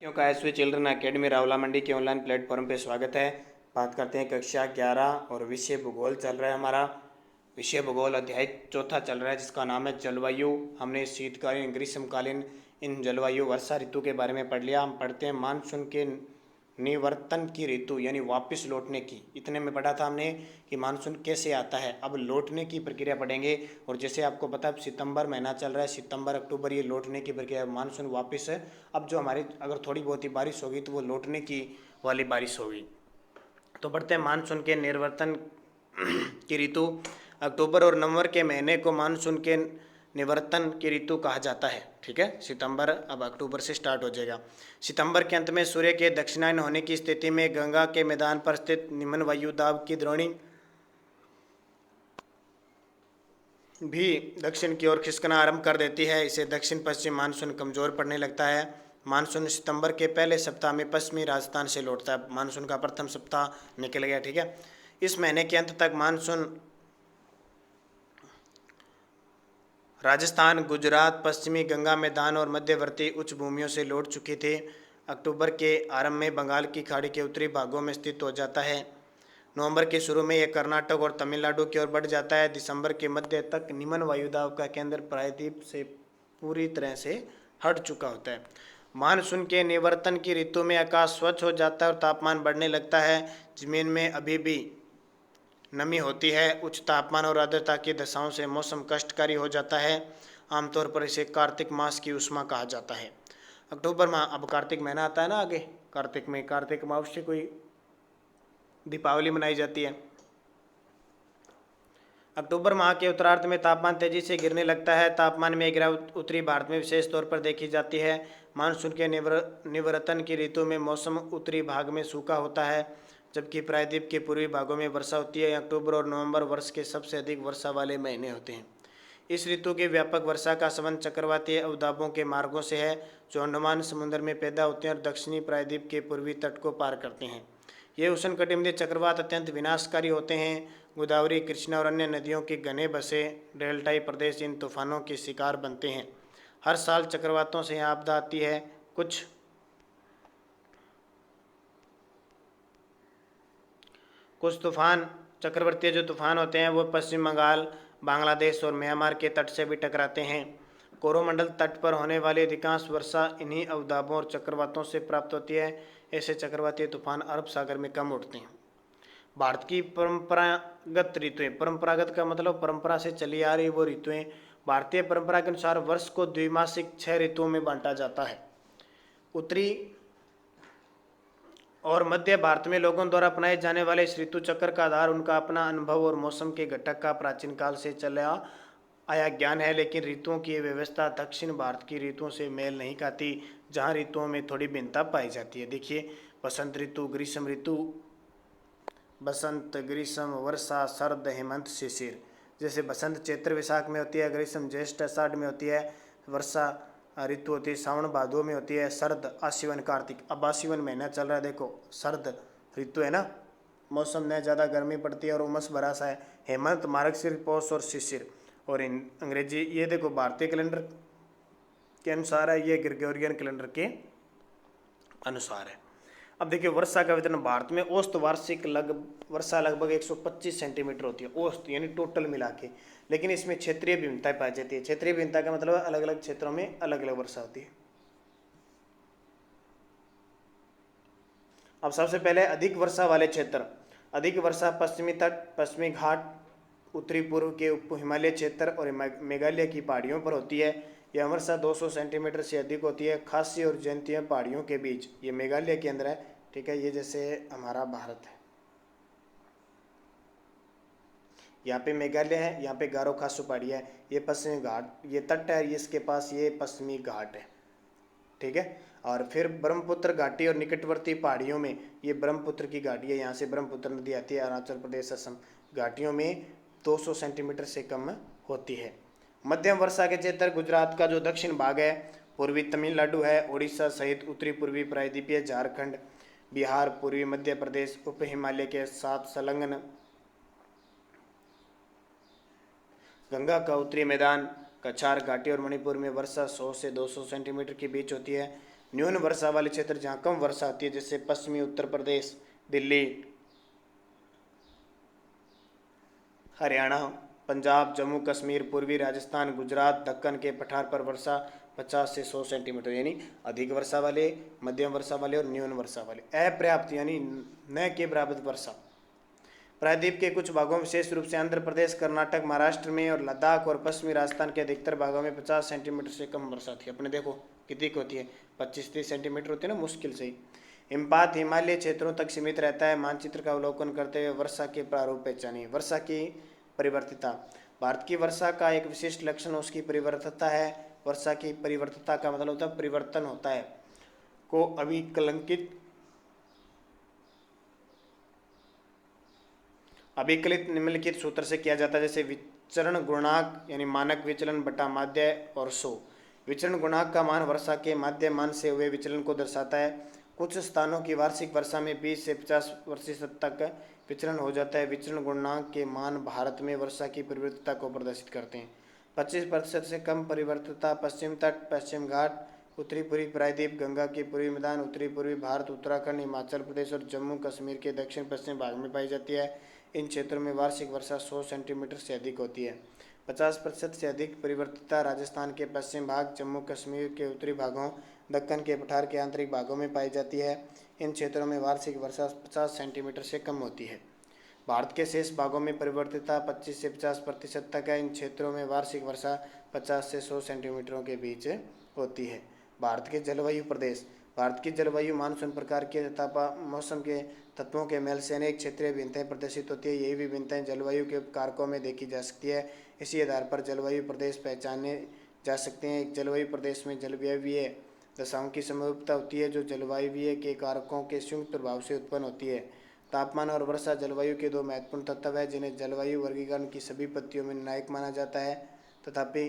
का SV children academy Rawla मंडी के online platform पे स्वागत है। बात करते हैं कक्षा 11 और विषय भूगोल चल रहा है हमारा। विषय भूगोल अध्याय चौथा चल रहा है जिसका नाम है जलवायु। हमने शीतकालीन ग्रीष्मकालीन इन जलवायु वर्षा ऋतु के बारे में पढ़ लिया। हम पढ़ते हैं मानसून के निवर्तन की ऋतु यानी वापस लौटने की। इतने में पढ़ा था हमने कि मानसून कैसे आता है। अब लौटने की प्रक्रिया पढ़ेंगे। और जैसे आपको पता है सितंबर महीना चल रहा है, सितंबर अक्टूबर ये लौटने की प्रक्रिया, मानसून वापस है। अब जो हमारी अगर थोड़ी बहुत ही बारिश होगी तो वो लौटने की वाली बारिश होगी। तो पढ़ते हैं मानसून के निवर्तन की ऋतु। अक्टूबर और नवंबर के महीने को मानसून के निवर्तन की ऋतु कहा जाता है। ठीक है, सितंबर अब अक्टूबर से स्टार्ट हो जाएगा। सितंबर के अंत में सूर्य के दक्षिणायन होने की स्थिति में गंगा के मैदान पर स्थित निम्न वायुदाब की द्रोणी भी दक्षिण की ओर खिसकना आरंभ कर देती है। इसे दक्षिण पश्चिम मानसून कमजोर पड़ने लगता है। मानसून सितंबर के पहले सप्ताह में पश्चिमी राजस्थान से लौटता है। मानसून का प्रथम सप्ताह निकल गया। ठीक है, इस महीने के अंत तक मानसून राजस्थान, गुजरात, पश्चिमी गंगा मैदान और मध्यवर्ती उच्च भूमियों से लौट चुके थे। अक्टूबर के आरंभ में बंगाल की खाड़ी के उत्तरी भागों में स्थित हो जाता है। नवंबर के शुरू में यह कर्नाटक और तमिलनाडु की ओर बढ़ जाता है। दिसंबर के मध्य तक निम्न वायुदाब का केंद्र प्रायद्वीप से पूरी तरह से हट चुका होता है। मानसून के निवर्तन की ऋतु में आकाश स्वच्छ हो जाता है और तापमान बढ़ने लगता है। जमीन में अभी भी नमी होती है। उच्च तापमान और आर्द्रता की दशाओं से मौसम कष्टकारी हो जाता है। आमतौर पर इसे कार्तिक मास की उष्मा कहा जाता है। अक्टूबर माह, अब कार्तिक महीना आता है ना आगे, कार्तिक माह से कोई दीपावली मनाई जाती है। अक्टूबर माह के उत्तरार्ध में तापमान तेजी से गिरने लगता है। तापमान में गिरावट उत्तरी भारत में विशेष तौर पर देखी जाती है। मानसून के निवर्तन की ऋतु में मौसम उत्तरी भाग में सूखा होता है जबकि प्रायद्वीप के पूर्वी भागों में वर्षा होती है। अक्टूबर और नवंबर वर्ष के सबसे अधिक वर्षा वाले महीने होते हैं। इस ऋतु के व्यापक वर्षा का संबंध चक्रवातीय अवदाबों के मार्गों से है जो अंडमान समुद्र में पैदा होते हैं और दक्षिणी प्रायद्वीप के पूर्वी तट को पार करते हैं। ये उष्णकटिबंधीय चक्रवात अत्यंत विनाशकारी होते हैं। गोदावरी, कृष्णा और अन्य नदियों के घने बसे डेल्टाई प्रदेश इन तूफानों के शिकार बनते हैं। हर साल चक्रवातों से आपदा आती है। कुछ तूफान, चक्रवर्तीय जो तूफान होते हैं वो पश्चिम बंगाल, बांग्लादेश और म्यांमार के तट से भी टकराते हैं। कोरोमंडल तट पर होने वाली अधिकांश वर्षा इन्हीं अवदाबों और चक्रवातों से प्राप्त होती है। ऐसे चक्रवातीय तूफान अरब सागर में कम उठते हैं। भारत की परंपरागत ऋतुएं, परंपरागत का मतलब परंपरा से चली आ रही वो ऋतुएं। भारतीय परंपरा के अनुसार वर्ष को द्विमासिक 6 ऋतुओं में बांटा जाता है। उत्तरी और मध्य भारत में लोगों द्वारा अपनाए जाने वाले इस ऋतु चक्र का आधार उनका अपना अनुभव और मौसम के घटक का प्राचीन काल से चला आया ज्ञान है। लेकिन ऋतुओं की व्यवस्था दक्षिण भारत की ऋतुओं से मेल नहीं खाती जहाँ ऋतुओं में थोड़ी भिन्नता पाई जाती है। देखिए, बसंत ऋतु, ग्रीष्म ऋतु, बसंत, ग्रीष्म, वर्षा, शरद, हेमंत, शिशिर। जैसे बसंत चैत्र वैशाख में होती है, ग्रीष्म ज्येष्ठ आषाढ़ में होती है, वर्षा ऋतु होती है सावन भादो में होती है, शरद आश्विन कार्तिक। अब आश्विन महीना चल रहा है, देखो शरद ऋतु है ना, मौसम में ज़्यादा गर्मी पड़ती है और उमस भरा सा है। हेमंत मार्गशीर पौष और शिशिर। और अंग्रेजी ये देखो भारतीय कैलेंडर के अनुसार है, ये ग्रेगोरियन कैलेंडर के अनुसार है। अब देखिए वर्षा का वितरण भारत में औसत वार्षिक वर्षा लगभग 125 सेंटीमीटर होती है, औसत यानी टोटल मिला के। लेकिन इसमें क्षेत्रीय भिन्नताएं पाई जाती है। क्षेत्रीय भिन्नता का मतलब अलग अलग क्षेत्रों में अलग अलग वर्षा होती है। अब सबसे पहले अधिक वर्षा वाले क्षेत्र। अधिक वर्षा पश्चिमी तट, पश्चिमी घाट, उत्तरी पूर्व के उप हिमालय क्षेत्र और मेघालय की पहाड़ियों पर होती है। यह वर्षा 200 सेंटीमीटर से अधिक होती है। खासी और जयंतिया पहाड़ियों के बीच, ये मेघालय के अंदर है। ठीक है, ये जैसे हमारा भारत है, यहाँ पे मेघालय है, यहाँ पे गारो खासू पहाड़ी है, ये पश्चिमी घाट, ये तट है, इसके पास ये पश्चिमी घाट है। ठीक है, और फिर ब्रह्मपुत्र घाटी और निकटवर्ती पहाड़ियों में, ये ब्रह्मपुत्र की घाटी है, यहाँ से ब्रह्मपुत्र नदी आती है, अरुणाचल प्रदेश, असम, घाटियों में 200 सेंटीमीटर से कम होती है। मध्यम वर्षा के क्षेत्र गुजरात का जो दक्षिण भाग है, पूर्वी तमिलनाडु है, उड़ीसा सहित उत्तरी पूर्वी प्रायद्वीपीय झारखंड, बिहार, पूर्वी मध्य प्रदेश, उप हिमालय के साथ संलग्न गंगा का उत्तरी मैदान, कछार घाटी और मणिपुर में वर्षा 100 से 200 सेंटीमीटर के बीच होती है। न्यून वर्षा वाले क्षेत्र जहाँ कम वर्षा होती है, जैसे पश्चिमी उत्तर प्रदेश, दिल्ली, हरियाणा, पंजाब, जम्मू कश्मीर, पूर्वी राजस्थान, गुजरात, दक्कन के पठार पर वर्षा 50 से 100 सेंटीमीटर, यानी अधिक वर्षा वाले, मध्यम वर्षा वाले और न्यून वर्षा वाले। अपर्याप्त यानी न के बराबर वर्षा। प्रायद्वीप के कुछ भागों, विशेष रूप से आंध्र प्रदेश, कर्नाटक, महाराष्ट्र में और लद्दाख और पश्चिमी राजस्थान के अधिकतर भागों में 50 सेंटीमीटर से कम वर्षा थी। अपने देखो कितनी की होती है, 25-30 सेंटीमीटर होती है ना, मुश्किल से ही। हिमपात हिमालय क्षेत्रों तक सीमित रहता है। मानचित्र का अवलोकन करते हुए वर्षा के प्रारूप पहचानिए। वर्षा की परिवर्तिता। भारत की वर्षा का एक विशिष्ट लक्षण उसकी परिवर्तिता है। वर्षा की परिवर्तिता का मतलब होता है परिवर्तन होता है, को अभिकलित निम्नलिखित सूत्र से किया जाता है, जैसे विचरण गुणांक यानी मानक विचलन बटा माध्य और 100। विचरण गुणांक का मान वर्षा के माध्य मान से हुए विचलन को दर्शाता है। कुछ स्थानों की वार्षिक वर्षा में 20 से 50% तक विचलन हो जाता है। विचरण गुणांक के मान भारत में वर्षा की परिवर्तिता को प्रदर्शित करते हैं। 25% से कम परिवर्तिता पश्चिम तट, पश्चिम घाट, उत्तरी पूर्वी प्रायद्वीप, गंगा के पूर्वी मैदान, उत्तरी पूर्वी भारत, उत्तराखंड, हिमाचल प्रदेश और जम्मू कश्मीर के दक्षिण पश्चिम भाग में पाई जाती है। इन क्षेत्रों में वार्षिक वर्षा 100 सेंटीमीटर से अधिक होती है। 50% से अधिक परिवर्तिता राजस्थान के पश्चिम भाग, जम्मू कश्मीर के उत्तरी भागों, दक्कन के पठार के आंतरिक भागों में पाई जाती है। इन क्षेत्रों में वार्षिक वर्षा 50 सेंटीमीटर से कम होती है। भारत के शेष भागों में परिवर्तिता 25 से 50% तक है। इन क्षेत्रों में वार्षिक वर्षा 50 से 100 सेंटीमीटरों के बीच होती है। भारत के जलवायु प्रदेश। भारत की जलवायु मानसून प्रकार के तथा मौसम के तत्वों के मेल से अनेक क्षेत्रीय भिन्नताएं प्रदर्शित होती है। यही विभिन्नताएं जलवायु के कारकों में देखी जा सकती है। इसी आधार पर जलवायु प्रदेश पहचाने जा सकते हैं। एक जलवायु प्रदेश में जलवायवीय दशाओं की समरूपता होती है, जो जलवायवीय के कारकों के संयुक्त प्रभाव से उत्पन्न होती है। तापमान और वर्षा जलवायु के दो महत्वपूर्ण तत्व हैं, जिन्हें जलवायु वर्गीकरण की सभी पद्धतियों में निर्णायक माना जाता है। तथापि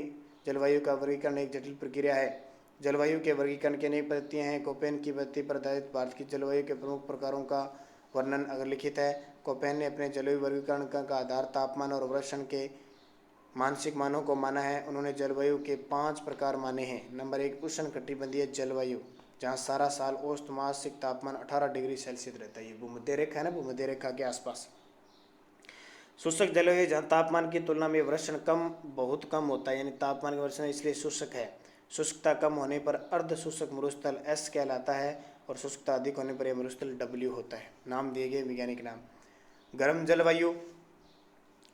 जलवायु का वर्गीकरण एक जटिल प्रक्रिया है। जलवायु के वर्गीकरण की अनेक पद्धतियाँ हैं। कोपेन की पद्धति पर आधारित भारत की जलवायु के प्रमुख प्रकारों का वर्णन अग्रलिखित है। कोपेन ने अपने जलवायु वर्गीकरण का आधार तापमान और वर्षण के मानसिक मानों को माना है। उन्होंने जलवायु के 5 प्रकार माने हैं। नंबर 1, उष्णकटिबंधीय जलवायु, जहाँ सारा साल औसत मासिक तापमान 18 डिग्री सेल्सियस रहता है। ये भूमध्य रेखा है ना, भूमध्य रेखा के आसपास। शुष्क जलवायु, जहाँ तापमान की तुलना में वर्षण बहुत कम होता है, यानी तापमान का वर्षण इसलिए शुष्क है। शुष्कता कम होने पर अर्ध शुष्क मरुस्थल S कहलाता है और शुष्कता अधिक होने पर यह मरुस्थल W होता है। नाम दिए गए वैज्ञानिक नाम। गर्म जलवायु,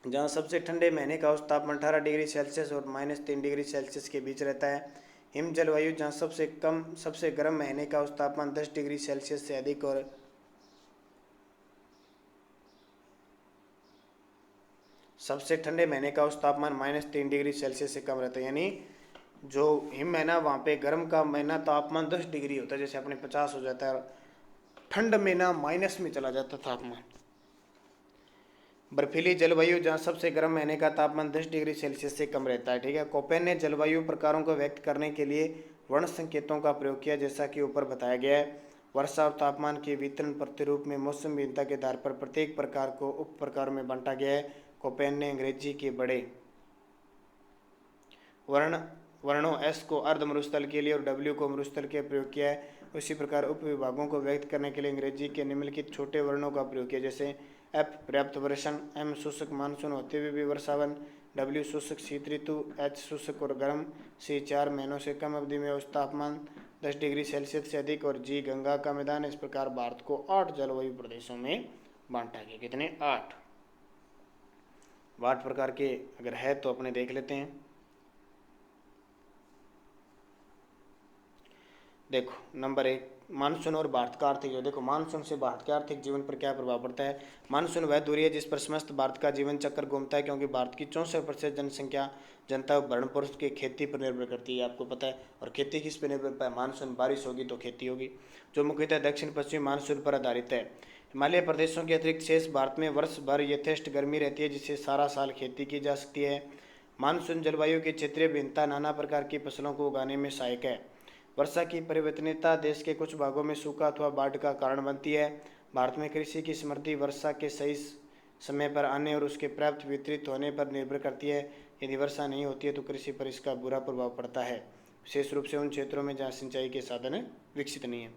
जहाँ सबसे ठंडे महीने का औसत तापमान 18 डिग्री सेल्सियस और -3 डिग्री सेल्सियस के बीच रहता है। हिम जलवायु, जहाँ सबसे गर्म महीने का औसत तापमान 10 डिग्री सेल्सियस से अधिक और सबसे ठंडे महीने का औसत तापमान -3 डिग्री सेल्सियस से कम रहता है। यानी जो हिम महीना, वहाँ पे गर्म का महीना तापमान 10 डिग्री होता है, जैसे अपने 50 हो जाता है, ठंड महीना माइनस में चला जाता तापमान। बर्फीली जलवायु, जहाँ सबसे गर्म महीने का तापमान 10 डिग्री सेल्सियस से कम रहता है। ठीक है। कोपेन ने जलवायु प्रकारों को व्यक्त करने के लिए वर्ण संकेतों का प्रयोग किया, जैसा कि ऊपर बताया गया है। वर्षा और तापमान के वितरण प्रतिरूप में मौसम भिन्नता के आधार पर प्रत्येक प्रकार को उप प्रकारों में बांटा गया है। कोपेन ने अंग्रेजी के बड़े वर्णों S को अर्ध मरुस्थल के लिए और W को मरुस्थल के प्रयोग किया है। उसी प्रकार उप विभागों को व्यक्त करने के लिए अंग्रेजी के निम्नलिखित छोटे वर्णों का प्रयोग किया, जैसे F पर्याप्त वर्षण, M शुष्क मानसून होते हुए भी वर्षावन, W शुष्क शीत ऋतु, H शुष्क और गर्म, C 4 महीनों से कम अवधि में औसत तापमान 10 डिग्री सेल्सियस से अधिक और G गंगा का मैदान। इस प्रकार भारत को 8 जलवायु प्रदेशों में बांटा गया। कितने? 8 प्रकार के अगर है तो अपने देख लेते हैं। देखो नंबर 1, मानसून और भारत का आर्थिक। देखो मानसून से भारत के आर्थिक जीवन पर क्या प्रभाव पड़ता है। मानसून वह दूरी है जिस पर समस्त भारत का जीवन चक्र घूमता है, क्योंकि भारत की 64% जनता भरण पोषण की खेती पर निर्भर करती है, आपको पता है। और खेती किस पर निर्भर करता है? मानसून, बारिश होगी तो खेती होगी, जो मुख्यतः दक्षिण पश्चिमी मानसून पर आधारित है। हिमालय प्रदेशों के अतिरिक्त शेष भारत में वर्ष भर यथेष्ट गर्मी रहती है, जिससे सारा साल खेती की जा सकती है। मानसून जलवायु की क्षेत्रीय भिन्नता नाना प्रकार की फसलों को उगाने में सहायक है। वर्षा की परिवर्तनीयता देश के कुछ भागों में सूखा अथवा बाढ़ का कारण बनती है। भारत में कृषि की समृद्धि वर्षा के सही समय पर आने और उसके पर्याप्त वितरित होने पर निर्भर करती है। यदि वर्षा नहीं होती है तो कृषि पर इसका बुरा प्रभाव पड़ता है। विशेष रूप से उन क्षेत्रों में जहाँ सिंचाई के साधन विकसित नहीं है।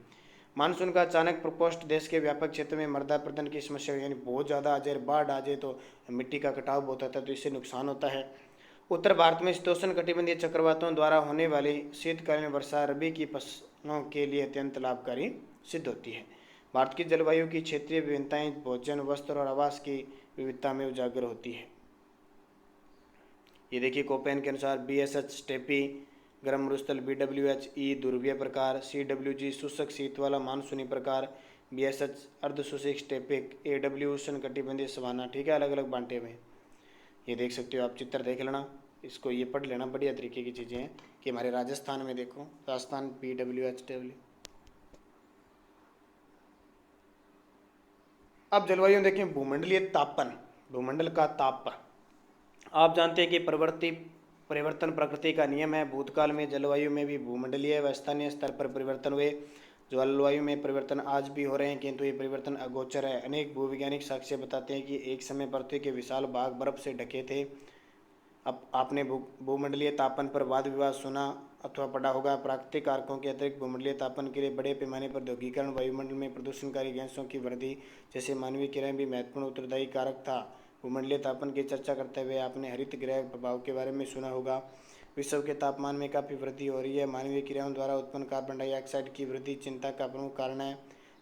मानसून का अचानक प्रकोष्ठ देश के व्यापक क्षेत्र में मृदा अपरदन की समस्या, यानी बहुत ज़्यादा आ जाए, बाढ़ आ जाए तो मिट्टी का कटाव बहुत होता है, तो इससे नुकसान होता है। उत्तर भारत में शीतोष्ण कटिबंधीय चक्रवातों द्वारा होने वाली शीतकालीन वर्षा रबी की फसलों के लिए अत्यंत लाभकारी सिद्ध होती है। भारत की जलवायु की क्षेत्रीय विभिन्नताएं भोजन, वस्त्र और आवास की विविधता में उजागर होती है। ये देखिए कोपेन के अनुसार BSH स्टेपी गर्म मरुस्थल, BWH ध्रुवीय प्रकार, CWG शुष्क शीत वाला मानसूनी प्रकार, BSH अर्ध शुष्क स्टेपिक, AW उष्ण कटिबंधीय सवाना। ठीक है, अलग अलग बांटे हुए। ये देख सकते हो आप, चित्र देख लेना, इसको ये पढ़ लेना, बढ़िया तरीके की चीज़ें हैं कि हमारे राजस्थान में देखो, राजस्थान BWH। अब जलवायु देखें, भूमंडलीय तापन, भूमंडल का ताप। आप जानते हैं कि परिवर्तन प्रकृति का नियम है। भूतकाल में जलवायु में भी भूमंडलीय व स्थानीय स्तर पर परिवर्तन हुए। जलवायु में परिवर्तन आज भी हो रहे हैं, किंतु ये परिवर्तन अगोचर है। अनेक भूवैज्ञानिक साक्ष्य बताते हैं कि एक समय पृथ्वी के विशाल भाग बर्फ से ढके थे। अब आपने भूमंडलीय तापन पर वाद विवाद सुना अथवा पढ़ा होगा। प्राकृतिक कारकों के अतिरिक्त भूमंडलीय तापन के लिए बड़े पैमाने पर औद्योगिकरण, वायुमंडल में प्रदूषणकारी गैसों की वृद्धि जैसे मानवीय क्रियाएं भी महत्वपूर्ण उत्तरदायी कारक था। भूमंडलीय तापन की चर्चा करते हुए आपने हरित गृह प्रभाव के बारे में सुना होगा। विश्व के तापमान में काफ़ी वृद्धि हो रही है। मानवीय क्रियाओं द्वारा उत्पन्न कार्बन डाइऑक्साइड की वृद्धि चिंता का प्रमुख कारण है।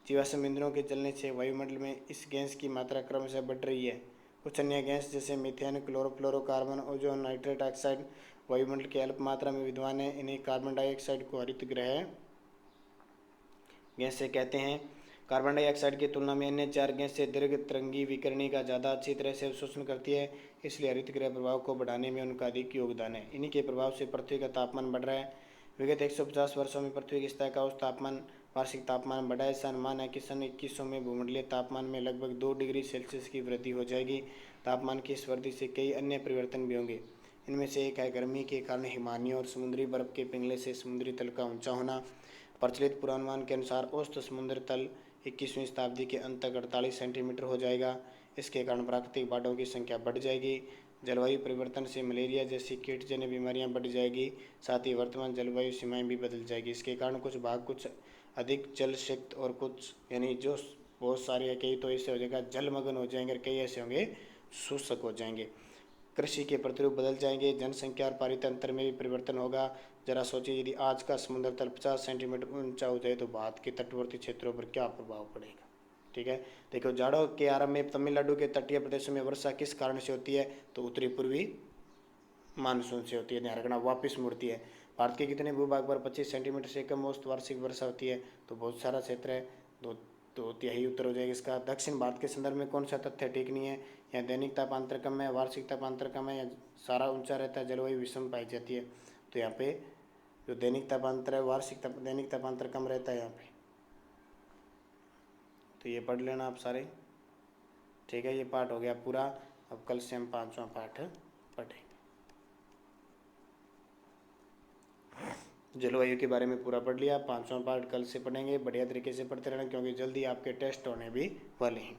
जीवाश्म ईंधनों के जलने से वायुमंडल में इस गैस की मात्रा क्रमशः बढ़ रही है। कुछ अन्य गैस जैसे methane, chlorofluorocarbon, ozone, nitrate oxide वायुमंडल के अल्प मात्रा में विद्यमान है। इन्हें कार्बन डाइऑक्साइड को हरित गृह गैस से कहते हैं। कार्बन डाइऑक्साइड की तुलना में अन्य चार गैस से दीर्घ तरंगी विकिरणी का ज़्यादा अच्छी तरह से अवशोषण करती है, इसलिए हरित गृह प्रभाव को बढ़ाने में उनका अधिक योगदान है। इन्हीं के प्रभाव से पृथ्वी का तापमान बढ़ रहा है। विगत 150 वर्षों में पृथ्वी की सतह का औसत तापमान, वार्षिक तापमान बढ़ा है। ऐसा अनुमान है कि सन 2100 में भूमंडलीय तापमान में लगभग 2 डिग्री सेल्सियस की वृद्धि हो जाएगी। तापमान की इस वृद्धि से कई अन्य परिवर्तन भी होंगे। इनमें से एक है गर्मी के कारण हिमानियों और समुद्री बर्फ के पिघलने से समुद्री तल का ऊंचा होना। प्रचलित पूर्वानुमान के अनुसार औसत समुद्र तल 21वीं शताब्दी के अंत तक 48 सेंटीमीटर हो जाएगा। इसके कारण प्राकृतिक बाढ़ों की संख्या बढ़ जाएगी। जलवायु परिवर्तन से मलेरिया जैसी कीटजन्य बीमारियां बढ़ जाएगी। साथ ही वर्तमान जलवायु सीमाएं भी बदल जाएगी। इसके कारण कुछ भाग कुछ अधिक जल सिक्त और कुछ, यानी जो बहुत सारे है, कई तो ऐसे हो जाएगा जलमग्न हो जाएंगे और कई ऐसे होंगे शुष्क हो जाएंगे। कृषि के प्रतिरूप बदल जाएंगे। जनसंख्या और पारितंत्र में भी परिवर्तन होगा। जरा सोचिए, यदि आज का समुद्र तल 50 सेंटीमीटर ऊंचा हो जाए तो भारत के तटवर्ती क्षेत्रों पर क्या प्रभाव पड़ेगा। ठीक है, देखो जाड़ों के आरंभ में तमिलनाडु के तटीय प्रदेशों में वर्षा किस कारण से होती है, तो उत्तरी पूर्वी मानसून से होती है। ध्यान रखना, वापिस मुड़ती है। भारत के कितने भूभाग पर 25 सेंटीमीटर से कम औसत वार्षिक वर्षा होती है, तो बहुत सारा क्षेत्र है, दो तिहाई उत्तर हो जाएगा इसका। दक्षिण भारत के संदर्भ में कौन सा तथ्य ठीक नहीं है, यहाँ दैनिक तापांतर कम है, वार्षिक तापांतर कम है, या सारा ऊंचा रहता है, जलवायु विषम पाई जाती है। तो यहाँ पे जो दैनिक तापांतर है, दैनिक तापांतर कम रहता है यहाँ पे। तो ये पढ़ लेना आप सारे। ठीक है, ये पाठ हो गया पूरा। अब कल से हम 5वां पाठ पढ़ेंगे। जलवायु के बारे में पूरा पढ़ लिया। 5वां पाठ कल से पढ़ेंगे। बढ़िया तरीके से पढ़ते रहना, क्योंकि जल्दी आपके टेस्ट होने भी वाले हैं।